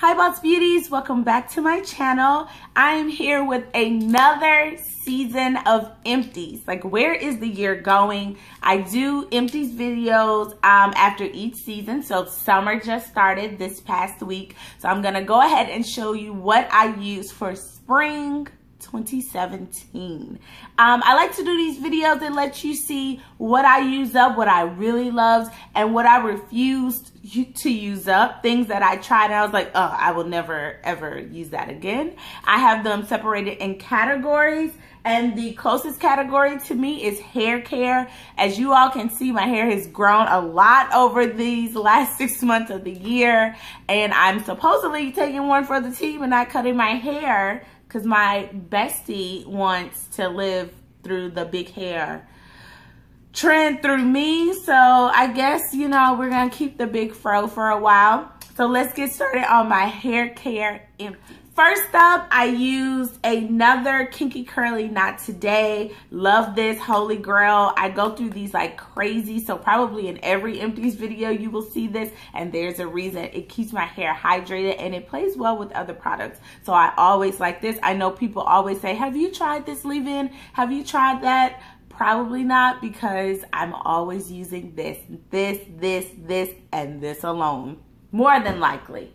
Hi Boss Beauties, welcome back to my channel. I am here with another season of Empties. Like, where is the year going? I do Empties videos after each season. So summer just started this past week. So I'm gonna go ahead and show you what I use for spring 2017. I like to do these videos that let you see what I use up, what I really loved, and what I refused to use up. Things that I tried and I was like, oh, I will never ever use that again. I have them separated in categories, and the closest category to me is hair care. As you all can see, my hair has grown a lot over these last 6 months of the year, and I'm supposedly taking one for the team and not cutting my hair because my bestie wants to live through the big hair trend through me. So I guess, you know, we're gonna keep the big fro for a while. So let's get started on my hair care. First up, I used another Kinky Curly Not Today. Love this, holy grail. I go through these like crazy, so probably in every Empties video you will see this, and there's a reason. It keeps my hair hydrated and it plays well with other products. So I always like this. I know people always say, have you tried this leave-in? Have you tried that? Probably not, because I'm always using this, and this alone, more than likely.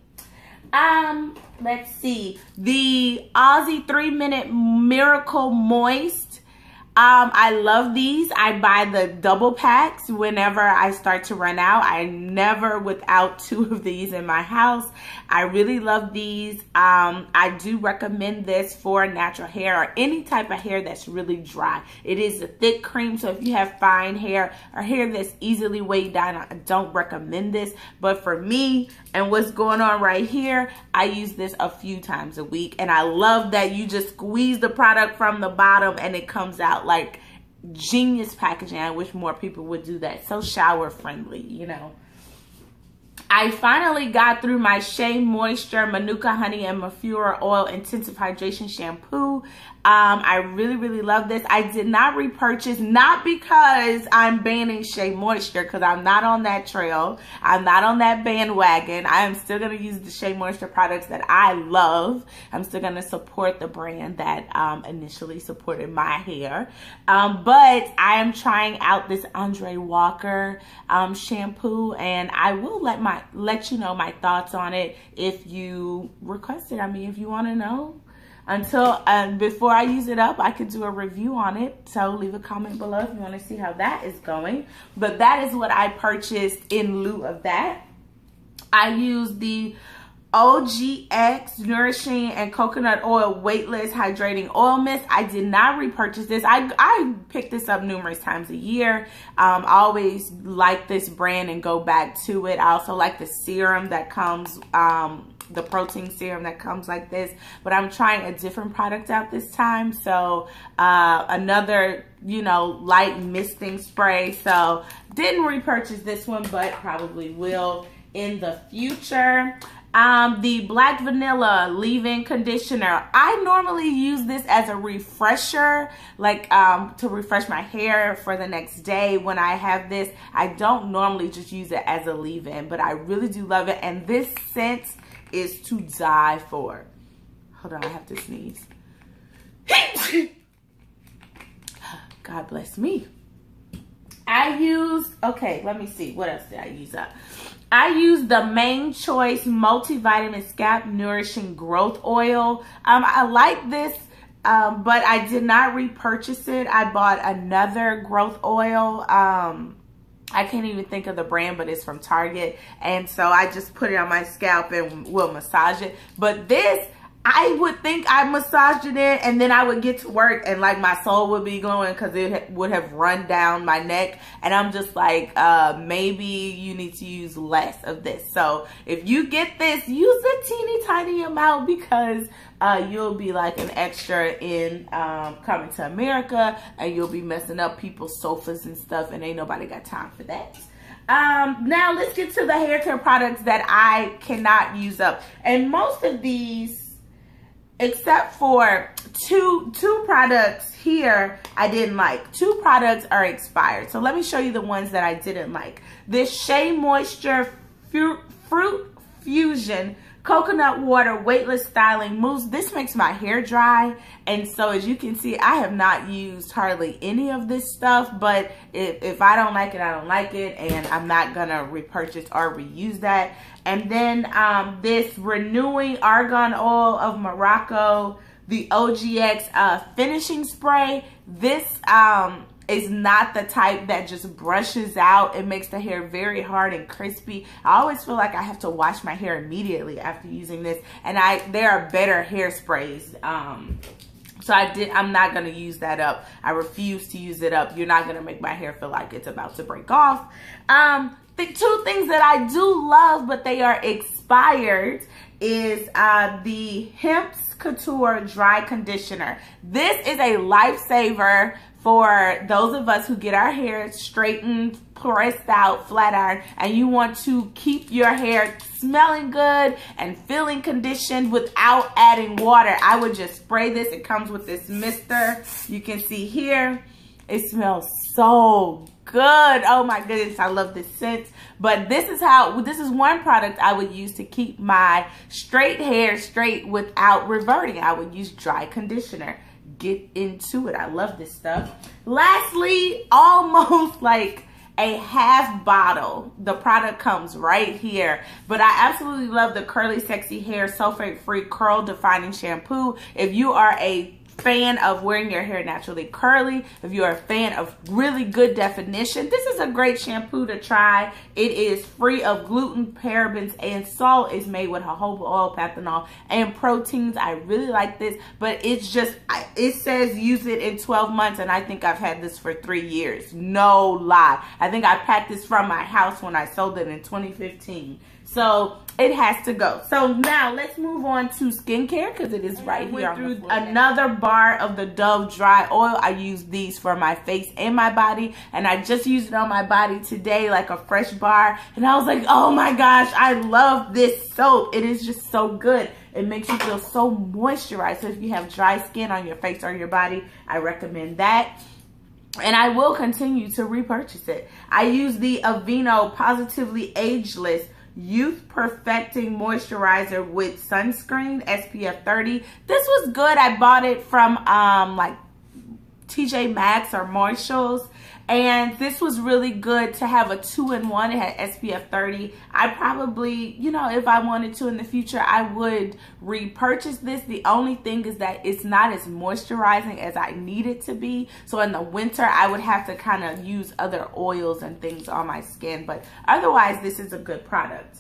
Let's see, the Aussie 3-minute Miracle Moist. I love these. I buy the double packs whenever I start to run out. I'm never without 2 of these in my house. I really love these. I do recommend this for natural hair or any type of hair that's really dry. It is a thick cream, so if you have fine hair or hair that's easily weighed down, I don't recommend this. But for me and what's going on right here, I use this a few times a week, and I love that you just squeeze the product from the bottom and it comes out. Like, genius packaging. I wish more people would do that. So shower friendly, you know. I finally got through my Shea Moisture Manuka Honey and Mafura Oil Intensive Hydration Shampoo. I really love this. I did not repurchase, not because I'm banning Shea Moisture, because I'm not on that trail. I'm not on that bandwagon. I am still going to use the Shea Moisture products that I love. I'm still going to support the brand that initially supported my hair. But I am trying out this Andre Walker shampoo, and I will let you know my thoughts on it if you request it. I mean, if you want to know. Before I use it up, I could do a review on it. So leave a comment below if you want to see how that is going. But that is what I purchased in lieu of that. I used the OGX Nourishing and Coconut Oil Weightless Hydrating Oil Mist. I did not repurchase this. I picked this up numerous times a year. I always like this brand and go back to it. I also like the serum that comes, the protein serum that comes like this, but I'm trying a different product out this time. So another, you know, light misting spray. So didn't repurchase this one, but probably will in the future. The Black Vanilla Leave-In Conditioner. I normally use this as a refresher, like to refresh my hair for the next day when I have this. I don't normally just use it as a leave-in, but I really do love it. And this scent is to die for. Hold on, I have to sneeze. God bless me. I used, okay, let me see. What else did I use up? I used the Main Choice Multivitamin Scalp Nourishing Growth Oil. I like this, but I did not repurchase it. I bought another growth oil. I can't even think of the brand, but it's from Target. And so I just put it on my scalp and will massage it. But this, I would think I massaged it in, and then I would get to work and like my soul would be glowing because it would have run down my neck. And I'm just like, maybe you need to use less of this. So if you get this, use a teeny tiny amount, because you'll be like an extra in Coming to America, and you'll be messing up people's sofas and stuff, and ain't nobody got time for that. Now let's get to the hair care products that I cannot use up. And most of these, except for two products here, I didn't like. 2 products are expired. So let me show you the ones that I didn't like. This Shea Moisture Fruit Fusion Coconut water, weightless styling mousse. This makes my hair dry. And so as you can see, I have not used hardly any of this stuff, but if I don't like it, I don't like it. And I'm not gonna repurchase or reuse that. And then this Renewing Argan Oil of Morocco, the OGX finishing spray. This is not the type that just brushes out. It makes the hair very hard and crispy. I always feel like I have to wash my hair immediately after using this. And there are better hairsprays. So I'm not gonna use that up. I refuse to use it up. You're not gonna make my hair feel like it's about to break off. The two things that I do love, but they are expired, is the Hemp's Couture Dry Conditioner. This is a lifesaver for those of us who get our hair straightened, pressed out, flat iron, and you want to keep your hair smelling good and feeling conditioned without adding water. I would just spray this. It comes with this mister. You can see here, it smells so good. Oh my goodness, I love this scent. But this is one product I would use to keep my straight hair straight without reverting. I would use dry conditioner. Get into it. I love this stuff. Lastly, almost like a half bottle. The product comes right here. But I absolutely love the Curly Sexy Hair Sulfate Free Curl Defining Shampoo. If you are a fan of wearing your hair naturally curly, if you're a fan of really good definition, this is a great shampoo to try. It is free of gluten, parabens, and salt. It's made with jojoba oil, panthenol, and proteins. I really like this, but it's just, it says use it in 12 months, and I think I've had this for 3 years. No lie. I think I packed this from my house when I sold it in 2015. So it has to go. So now let's move on to skincare, because it is right here. I went through another bar of the Dove Dry Oil. I use these for my face and my body, and I just used it on my body today, like a fresh bar. And I was like, oh my gosh, I love this soap. It is just so good. It makes you feel so moisturized. So if you have dry skin on your face or your body, I recommend that. And I will continue to repurchase it. I use the Aveeno Positively Ageless Youth Perfecting Moisturizer with Sunscreen, SPF 30. This was good. I bought it from like TJ Maxx or Marshalls. And this was really good to have a 2-in-1. It had SPF 30. I probably, you know, if I wanted to in the future, I would repurchase this. The only thing is that it's not as moisturizing as I need it to be. So in the winter, I would have to kind of use other oils and things on my skin. But otherwise, this is a good product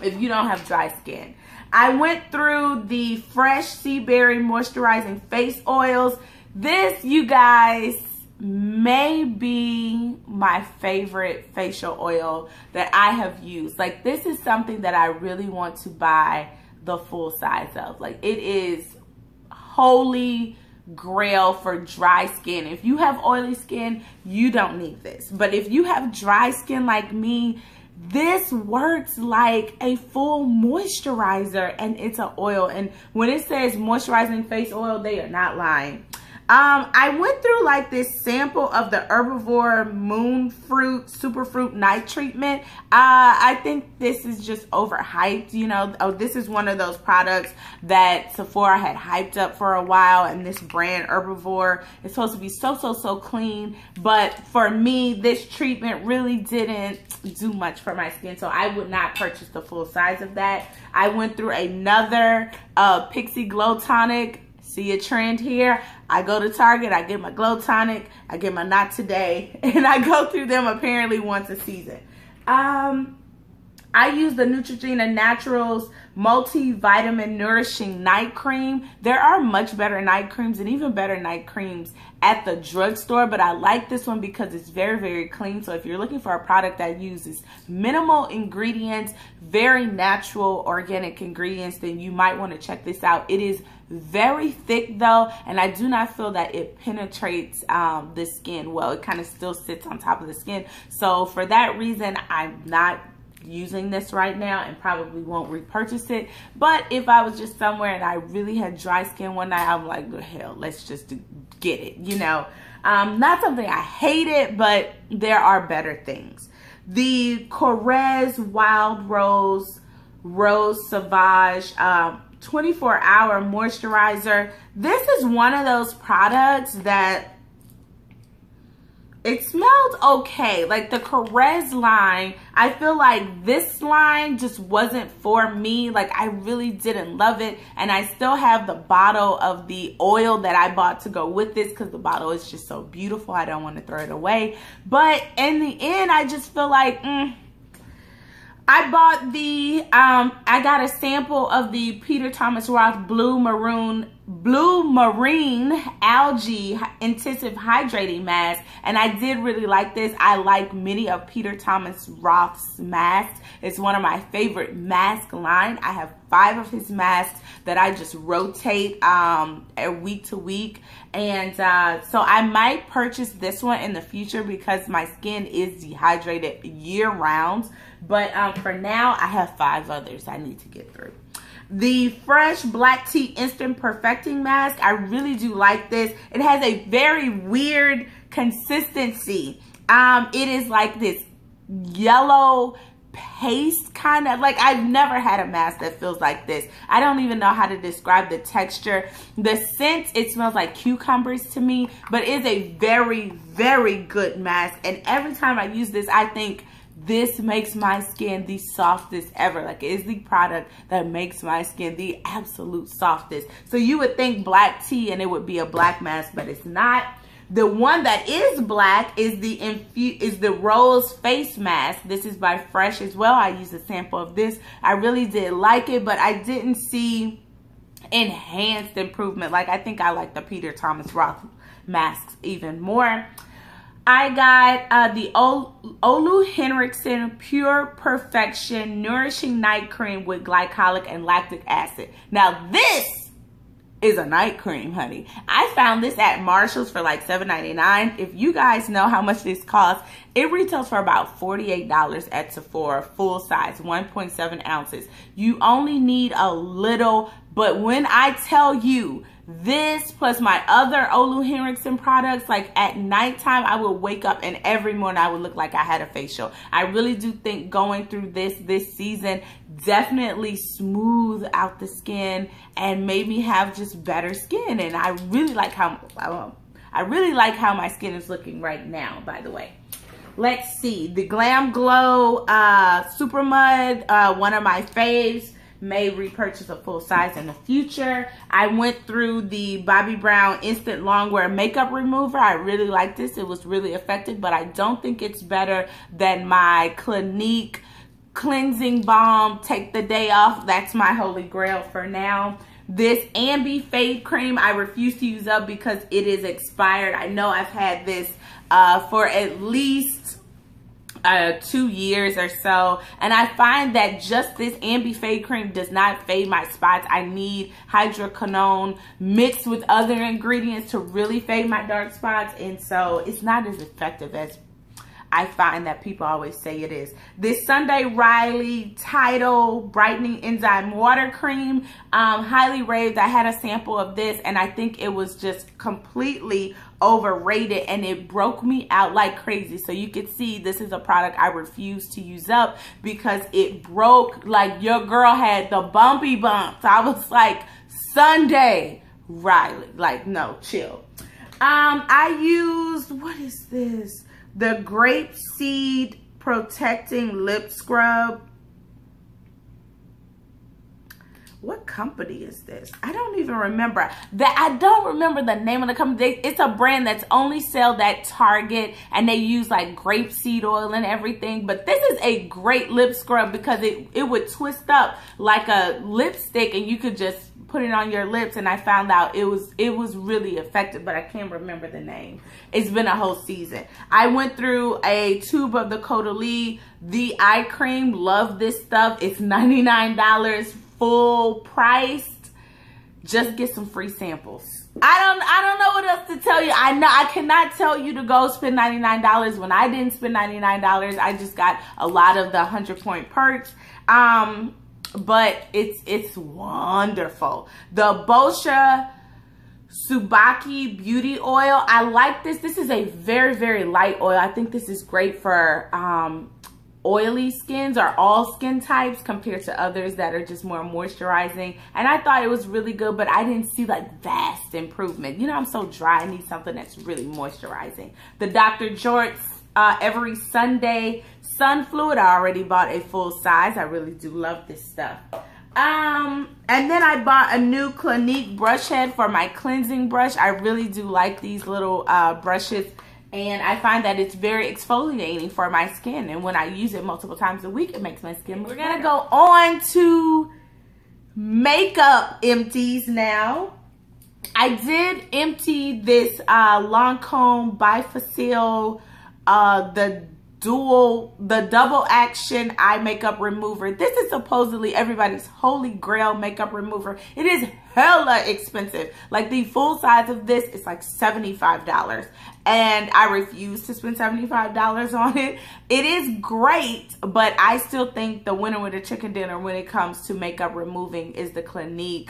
if you don't have dry skin. I went through the Fresh Sea Berry Moisturizing Face Oils. This, you guys, may be my favorite facial oil that I have used. Like, this is something that I really want to buy the full size of. Like, it is holy grail for dry skin. If you have oily skin, you don't need this. But if you have dry skin like me, this works like a full moisturizer, and it's an oil. And when it says moisturizing face oil, they are not lying. I went through like this sample of the Herbivore Moon Fruit Superfruit Night Treatment. I think this is just overhyped, you know. Oh, this is one of those products that Sephora had hyped up for a while, and this brand Herbivore is supposed to be so clean. But for me, this treatment really didn't do much for my skin, so I would not purchase the full size of that. I went through another Pixie Glow Tonic. See a trend here? I go to Target, I get my Glow Tonic, I get my Not Today, and I go through them apparently once a season. I use the Neutrogena Naturals Multivitamin Nourishing Night Cream. There are much better night creams and even better night creams at the drugstore, but I like this one because it's very clean. So if you're looking for a product that uses minimal ingredients, very natural organic ingredients, then you might want to check this out. It is very thick though, and I do not feel that it penetrates the skin well. It kind of still sits on top of the skin. So for that reason, I'm not using this right now and probably won't repurchase it. But if I was just somewhere and I really had dry skin one night, I'm like, the hell, let's just get it, you know. Not something I hated, but there are better things. The Korres Wild Rose Rose Sauvage 24-hour moisturizer. This is one of those products that it smelled okay. Like the Korres line, I feel like this line just wasn't for me. Like I really didn't love it. And I still have the bottle of the oil that I bought to go with this because the bottle is just so beautiful. I don't want to throw it away. But in the end, I just feel like, I bought the, I got a sample of the Peter Thomas Roth Blue Marine Algae Intensive Hydrating Mask, and I did really like this. I like many of Peter Thomas Roth's masks. It's one of my favorite mask line. I have 5 of his masks that I just rotate week to week, and so I might purchase this one in the future because my skin is dehydrated year round. But for now, I have 5 others I need to get through. The Fresh Black Tea Instant Perfecting Mask. I really do like this. It has a very weird consistency. It is like this yellow paste kind of, like I've never had a mask that feels like this. I don't even know how to describe the texture. The scent, it smells like cucumbers to me, but it's a very, very good mask. And every time I use this, I think, this makes my skin the softest ever. Like, it is the product that makes my skin the absolute softest. So you would think black tea and it would be a black mask, but it's not. The one that is black is the Rose Face Mask. This is by Fresh as well. I used a sample of this. I really did like it, but I didn't see enhanced improvement. Like, I think I like the Peter Thomas Roth masks even more. I got the Olu Henriksen Pure Perfection Nourishing Night Cream with glycolic and lactic acid. Now this is a night cream, honey. I found this at Marshall's for like $7.99. If you guys know how much this costs, it retails for about $48 at Sephora, full size, 1.7 ounces. You only need a little, but when I tell you, this plus my other Olu Henriksen products, like at nighttime, I would wake up and every morning I would look like I had a facial. I really do think going through this season definitely smooth out the skin and made me have just better skin. And I really like how my skin is looking right now, by the way. Let's see, the Glam Glow Super Mud, one of my faves. May repurchase a full size in the future. I went through the Bobbi Brown Instant Longwear Makeup Remover. I really like this. It was really effective, but I don't think it's better than my Clinique Cleansing Balm Take the Day Off. That's my holy grail for now. This Ambi Faith cream I refuse to use up because it is expired. I know I've had this for at least 2 years or so, and I find that just this Ambi Faith cream does not fade my spots. I need hydroquinone mixed with other ingredients to really fade my dark spots, and so it's not as effective as I find that people always say it is. This Sunday Riley Tidal Brightening Enzyme Water Cream, highly raved. I had a sample of this and I think it was just completely overrated and it broke me out like crazy. So you can see this is a product I refuse to use up because it broke, like your girl had the bumpy bumps. I was like, Sunday Riley, like no, chill. I used, what is this? The Grape Seed Protecting Lip Scrub. What company is this? I don't even remember. I don't remember the name of the company. It's a brand that's only sold at Target and they use like grapeseed oil and everything. But this is a great lip scrub because it would twist up like a lipstick and you could just put it on your lips, and I found out it was really effective, but I can't remember the name. It's been a whole season. I went through a tube of the Caudalie, the eye cream. Love this stuff. It's $99 full priced. Just get some free samples. I don't know what else to tell you. I cannot tell you to go spend $99 when I didn't spend $99. I just got a lot of the 100-point perks. But it's wonderful. The Boscia Subaki Beauty Oil. I like this. This is a very, very light oil. I think this is great for oily skins or all skin types compared to others that are just more moisturizing. And I thought it was really good, but I didn't see like vast improvement. You know, I'm so dry, I need something that's really moisturizing. The Dr. Jort's Every Sunday Sun Fluid, I already bought a full size. I really do love this stuff. And then I bought a new Clinique brush head for my cleansing brush. I really do like these little brushes. And I find that it's very exfoliating for my skin. And when I use it multiple times a week, it makes my skin look better. We're gonna go on to makeup empties now. I did empty this Lancome Bifacil, the double action eye makeup remover. This is supposedly everybody's holy grail makeup remover. It is hella expensive. Like the full size of this is like $75. And I refuse to spend $75 on it. It is great, but I still think the winner with a chicken dinner when it comes to makeup removing is the Clinique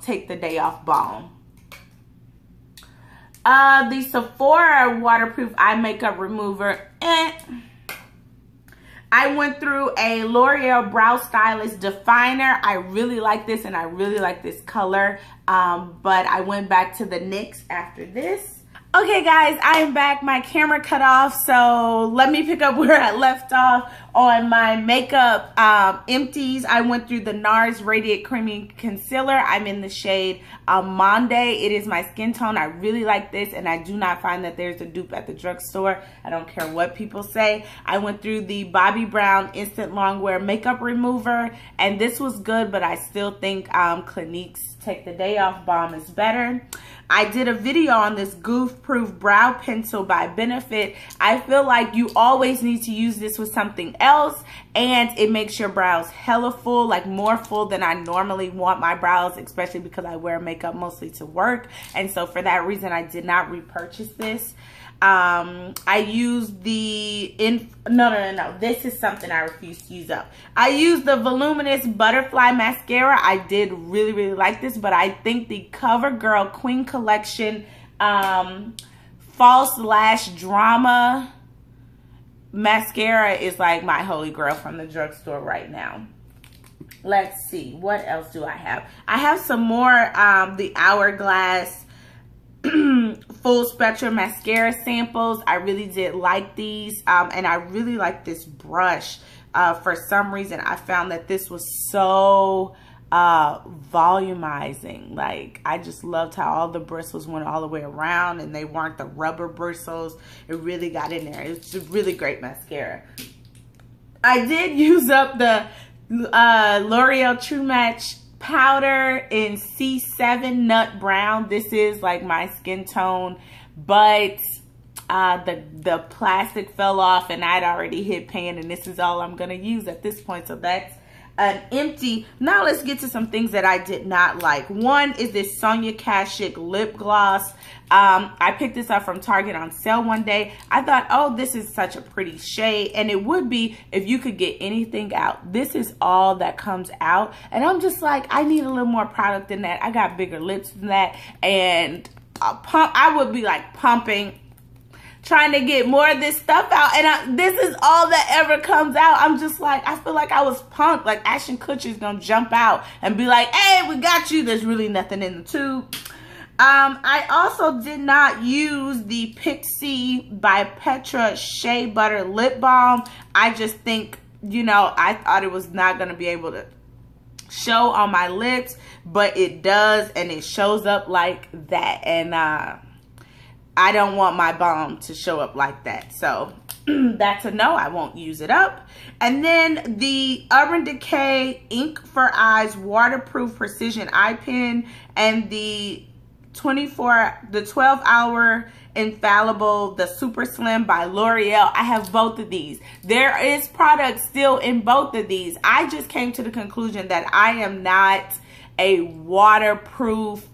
Take the Day Off Balm. The Sephora waterproof eye makeup remover. I went through a L'Oreal Brow Stylist Definer. I really like this and I really like this color. But I went back to the NYX after this. Okay guys, I am back. My camera cut off, so let me pick up where I left off on my makeup empties. I went through the NARS Radiant Creamy Concealer. I'm in the shade Monde. It is my skin tone. I really like this, and I do not find that there's a dupe at the drugstore. I don't care what people say. I went through the Bobbi Brown Instant Longwear Makeup Remover, and this was good, but I still think Clinique's Take the Day Off Balm is better. I did a video on this Goof Proof Brow Pencil by Benefit. I feel like you always need to use this with something else, and it makes your brows hella full, like more full than I normally want my brows, especially because I wear makeup mostly to work. And so for that reason, I did not repurchase this. I used the, no, this is something I refuse to use up. I used the Voluminous Butterfly Mascara. I did really like this, but I think the CoverGirl Queen Collection False Lash Drama Mascara is like my holy grail from the drugstore right now. Let's see, what else do I have? I have some more, the Hourglass Full Spectrum Mascara samples. I really did like these, and I really like this brush. For some reason, I found that this was so volumizing. Like, I just loved how all the bristles went all the way around, and they weren't the rubber bristles. It really got in there. It's a really great mascara. I did use up the L'Oreal True Match powder in C7 Nut Brown. This is like my skin tone, but the plastic fell off and I'd already hit pan, and this is all I'm gonna use at this point, so that's an empty. Now let's get to some things that I did not like. One is this Sonia Kashuk lip gloss. I picked this up from Target on sale one day. I thought, oh, this is such a pretty shade, and it would be if you could get anything out. This is all that comes out, and I'm just like, I need a little more product than that. I got bigger lips than that, and I would be like pumping, trying to get more of this stuff out, and this is all that ever comes out. I'm just like, I feel like I was pumped, like Ashton Kutcher's gonna jump out and be like, hey, we got you. There's really nothing in the tube. I also did not use the Pixie by Petra Shea Butter Lip Balm. I just think, you know, I thought it was not going to be able to show on my lips, but it does, and it shows up like that. And I don't want my balm to show up like that. So that's a no. I won't use it up. And then the Urban Decay Ink for Eyes Waterproof Precision Eye Pen, and the 12-hour infallible, the Super Slim by L'Oreal. I have both of these. There is product still in both of these. I just came to the conclusion that I am not a waterproof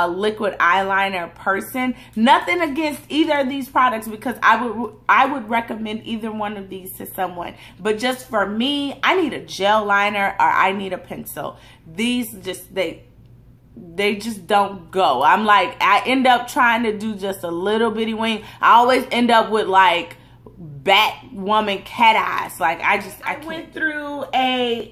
liquid eyeliner person. Nothing against either of these products, because I would recommend either one of these to someone. But just for me, I need a gel liner or I need a pencil. These just, they just don't go. I'm like, I end up trying to do just a little bitty wing. I always end up with like Batwoman cat eyes. Like I went through a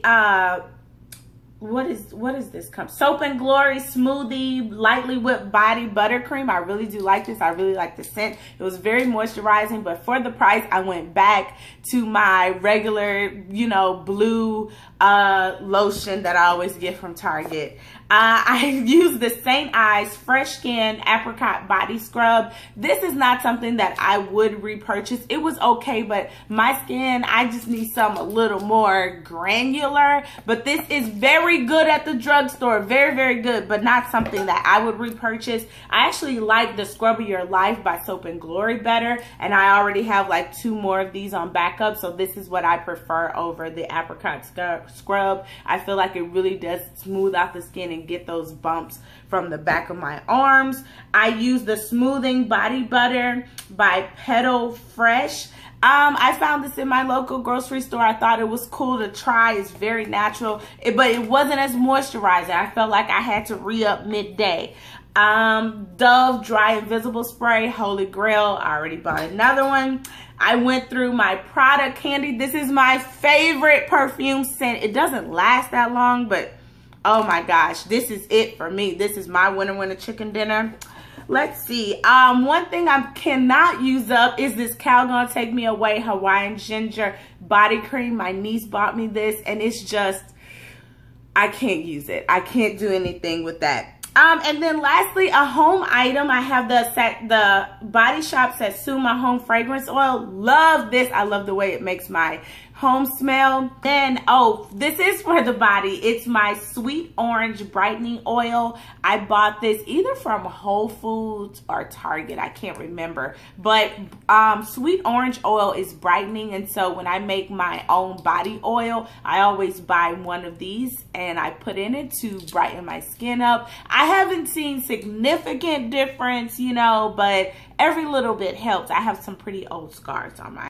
what is this? Soap and Glory Smoothie Lightly Whipped Body Buttercream. I really do like this. I really like the scent. It was very moisturizing, but for the price, I went back to my regular, you know, blue lotion that I always get from Target. I used the St. Ives Fresh Skin Apricot Body Scrub. This is not something that I would repurchase. It was okay, but my skin, I just need something a little more granular. But this is very good at the drugstore. Very, very good, but not something that I would repurchase. I actually like the Scrub of Your Life by Soap and Glory better, and I already have like 2 more of these on backup, so this is what I prefer over the Apricot Scrub. I feel like it really does smooth out the skin and get those bumps from the back of my arms. I use the Smoothing Body Butter by Petal Fresh. I found this in my local grocery store. I thought it was cool to try. It's very natural, but it wasn't as moisturizing. I felt like I had to re-up midday. Dove Dry Invisible Spray, Holy Grail. I already bought another one. I went through my Prada Candy. This is my favorite perfume scent. It doesn't last that long, but oh my gosh, this is it for me. This is my winter chicken dinner. Let's see. One thing I cannot use up is this Calgon Take Me Away Hawaiian Ginger Body Cream. My niece bought me this, and it's just, I can't use it. I can't do anything with that. And then lastly, a home item. I have the Body Shop Satsuma Home Fragrance Oil. Love this. I love the way it makes my home smell. Then, oh, this is for the body. It's my Sweet Orange Brightening Oil. I bought this either from Whole Foods or Target. I can't remember. But Sweet Orange Oil is brightening. And so when I make my own body oil, I always buy one of these and I put in it to brighten my skin up. I haven't seen significant difference, you know, but every little bit helps. I have some pretty old scars on my